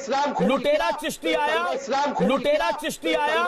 लुटेरा चिश्ती आया, लुटेरा चिश्ती आया,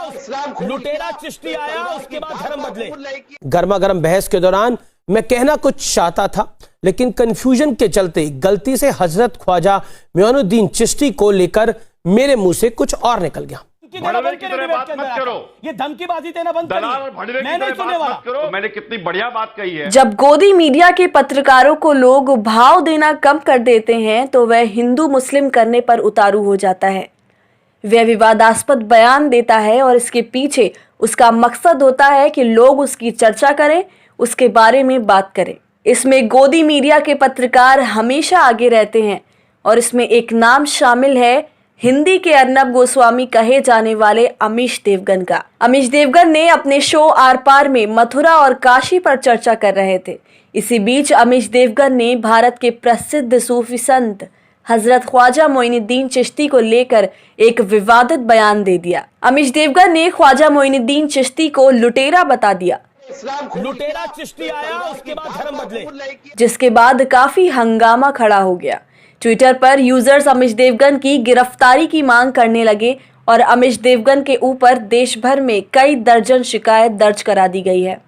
लुटेरा चिश्ती आया, उसके बाद धर्म बदले। गर्मा गर्म बहस के दौरान मैं कहना कुछ चाहता था, लेकिन कंफ्यूजन के चलते गलती से हजरत ख्वाजा मोइनुद्दीन चिश्ती को लेकर मेरे मुंह से कुछ और निकल गया। बात मत करो, ये धमकीबाजी देना बंद करिए। मैं नहीं सुनने वाला। करो, मैंने कितनी बढ़िया बात कही है। जब गोदी मीडिया के पत्रकारों को लोग भाव देना कम कर देते हैं तो वह हिंदू मुस्लिम करने पर उतारू हो जाता है। वह विवादास्पद बयान देता है और इसके पीछे उसका मकसद होता है कि लोग उसकी चर्चा करें, उसके बारे में बात करें। इसमें गोदी मीडिया के पत्रकार हमेशा आगे रहते हैं और इसमें एक नाम शामिल है हिंदी के अर्नब गोस्वामी कहे जाने वाले अमीश देवगन का। अमीश देवगन ने अपने शो आर पार में मथुरा और काशी पर चर्चा कर रहे थे। इसी बीच अमीश देवगन ने भारत के प्रसिद्ध सूफी संत हजरत ख्वाजा मोइनुद्दीन चिश्ती को लेकर एक विवादित बयान दे दिया। अमीश देवगन ने ख्वाजा मोइनुद्दीन चिश्ती को लुटेरा बता दिया। लुटेरा चिश्ती आया, उसके बाद धर्म बदले, जिसके बाद काफी हंगामा खड़ा हो गया। ट्विटर पर यूजर्स अमीश देवगन की गिरफ्तारी की मांग करने लगे और अमीश देवगन के ऊपर देश भर में कई दर्जन शिकायत दर्ज करा दी गई है,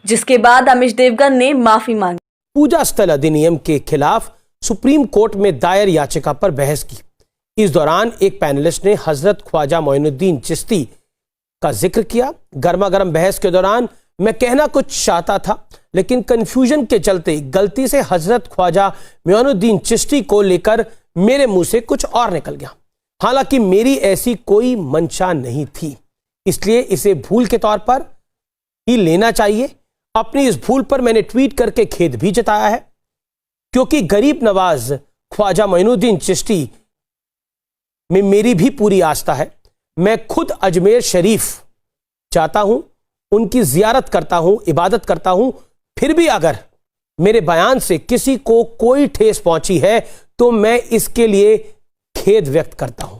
जिसके बाद अमीश देवगन ने माफी मांगी। पूजा स्थल अधिनियम के खिलाफ सुप्रीम कोर्ट में दायर याचिका पर बहस की। इस दौरान एक पैनलिस्ट ने हजरत ख्वाजा मोइनुद्दीन चिश्ती का जिक्र किया। गर्मा गर्म बहस के दौरान मैं कहना कुछ चाहता था, लेकिन कंफ्यूजन के चलते गलती से हजरत ख्वाजा मोइनुद्दीन चिश्ती को लेकर मेरे मुंह से कुछ और निकल गया। हालांकि मेरी ऐसी कोई मंशा नहीं थी, इसलिए इसे भूल के तौर पर ही लेना चाहिए। अपनी इस भूल पर मैंने ट्वीट करके खेद भी जताया है, क्योंकि गरीब नवाज ख्वाजा मोइनुद्दीन चिश्ती में मेरी भी पूरी आस्था है। मैं खुद अजमेर शरीफ जाता हूं, उनकी जियारत करता हूं, इबादत करता हूं। फिर भी अगर मेरे बयान से किसी को कोई ठेस पहुंची है तो मैं इसके लिए खेद व्यक्त करता हूं।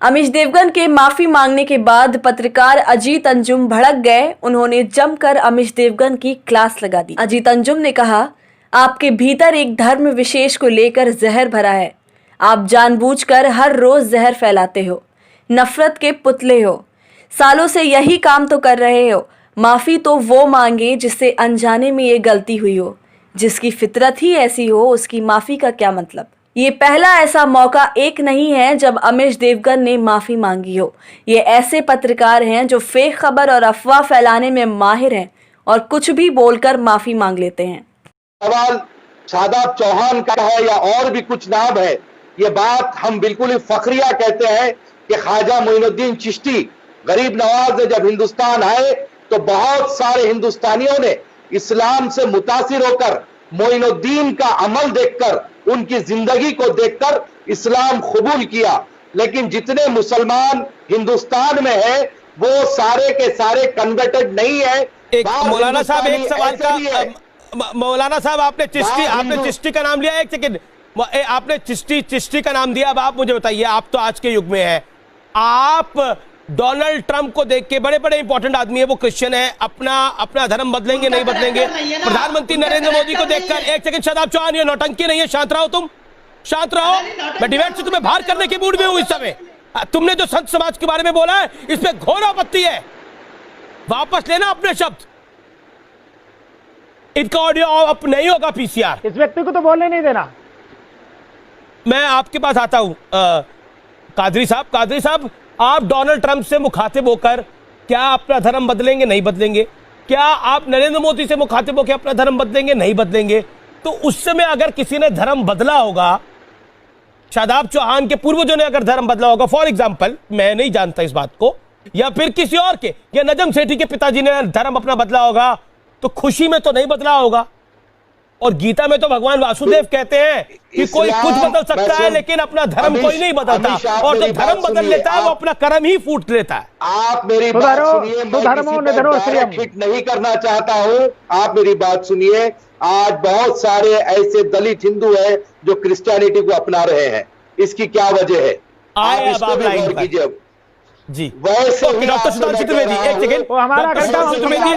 अमीश देवगन के माफी मांगने के बाद पत्रकार अजीत अंजुम भड़क गए। उन्होंने जमकर अमीश देवगन की क्लास लगा दी। अजीत अंजुम ने कहा, आपके भीतर एक धर्म विशेष को लेकर जहर भरा है। आप जानबूझकर हर रोज जहर फैलाते हो, नफरत के पुतले हो। सालों से यही काम तो कर रहे हो। माफी तो वो मांगे जिससे अनजाने में ये गलती हुई हो। जिसकी फितरत ही ऐसी हो, उसकी माफी का क्या मतलब। ये पहला ऐसा मौका एक नहीं है जब अमीश देवगन ने माफी मांगी हो। ये ऐसे पत्रकार हैं जो फेक खबर और अफवाह फैलाने में माहिर हैं और कुछ भी बोलकर माफी मांग लेते हैं। सवाल शादाब चौहान का है या और भी कुछ नाम है, ये बात हम बिल्कुल ही फखरिया कहते हैं कि ख्वाजा मोइनुद्दीन चिश्ती गरीब नवाज ने जब हिंदुस्तान आए तो बहुत सारे हिंदुस्तानियों ने इस्लाम से मुतासिर होकर मोइनुद्दीन का अमल देखकर, उनकी जिंदगी को देखकर इस्लाम कबूल किया। लेकिन जितने मुसलमान हिंदुस्तान में है वो सारे के सारे कन्वर्टेड नहीं है। मौलाना साहब एक सवाल का, मौलाना साहब आपने चिश्ती का नाम लिया। एक सेकंड, आपने चिश्ती का नाम दिया। अब आप मुझे बताइए, आप तो आज के युग में है, आप डोनाल्ड ट्रंप को देख के, बड़े बड़े इंपॉर्टेंट आदमी है, वो क्रिश्चियन है, अपना धर्म बदलेंगे नहीं बदलेंगे। प्रधानमंत्री नरेंद्र मोदी को देखकर, एक सेकंड शादाब चौहान, ये नौटंकी नहीं है, शांत रहो, तुम शांत रहो। मैं डिबेट से तुम्हें बाहर करने के मूड में हूं इस समय। तुमने जो संत समाज के बारे में बोला है, इसमें घोर आपत्ति है। वापस लेना अपने शब्द। इनका ऑडियो अप नहीं होगा पीसीआर। इस व्यक्ति को तो बोलने नहीं देना। मैं आपके पास आता हूं कादरी साहब, आप डोनाल्ड ट्रंप से मुखातिब होकर क्या अपना धर्म बदलेंगे नहीं बदलेंगे? क्या आप नरेंद्र मोदी से मुखातिब होकर अपना धर्म बदलेंगे नहीं बदलेंगे? तो उस समय अगर किसी ने धर्म बदला होगा, शादाब चौहान के पूर्वजों ने अगर धर्म बदला होगा, फॉर एग्जाम्पल, मैं नहीं जानता इस बात को, या फिर किसी और के, या नजम सेठी के पिताजी ने धर्म अपना बदला होगा, तो खुशी में तो नहीं बदला होगा। और गीता में तो भगवान वासुदेव कहते हैं कि कोई कुछ बदल सकता है लेकिन अपना धर्म कोई नहीं बदलता, और जो धर्म बदल लेता है वो अपना कर्म ही फूट लेता है। आप मेरी बात सुनिए, मैं हिट नहीं करना चाहता हूं, आप मेरी बात सुनिए। आज बहुत सारे ऐसे दलित हिंदू हैं जो क्रिश्चियनिटी को अपना रहे हैं, इसकी क्या वजह है? आप इस पर भी गौर कीजिए जी। वैसे डॉक्टर सुधांशु त्रिवेदी, एक सेकंड, वो हमारा डॉक्टर सुधांशु त्रिवेदी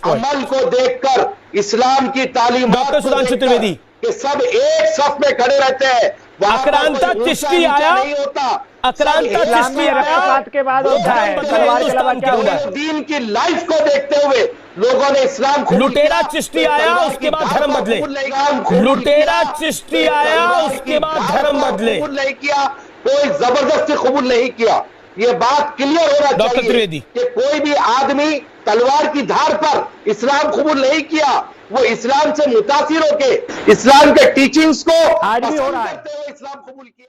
अमल को देखकर इस्लाम की तालीम, डॉक्टर सुधांशु त्रिवेदी, कि सब एक सफ में खड़े रहते हैं, वहां पर आक्रांता कोई ऊंचा चिश्ती नीचा आया, नहीं होता। आक्रांता सब चिश्ती एक आया, रक्तपात के बाद होता है, तलवार के अलावा क्या होता है? दीन की लाइफ को देखते हुए लोगों ने इस्लाम कबूल लुटेरा किया। चिश्ती आया, उसके बाद धर्म बदले। इस्लाम कबूल लुटेरा किया। चिश्ती आया, उसके बाद धर्म बदले। कबूल नहीं किया, कोई जबरदस्ती कबूल नहीं किया। ये बात क्लियर होना डॉक्टर चाहिए त्रिवेदी। कि कोई भी आदमी तलवार की धार पर इस्लाम कबूल नहीं किया, वो इस्लाम से मुतासिर होके इस्लाम के टीचिंग्स को आज भी हो रहा है। पसंद करते हुए इस्लाम कबूल किया।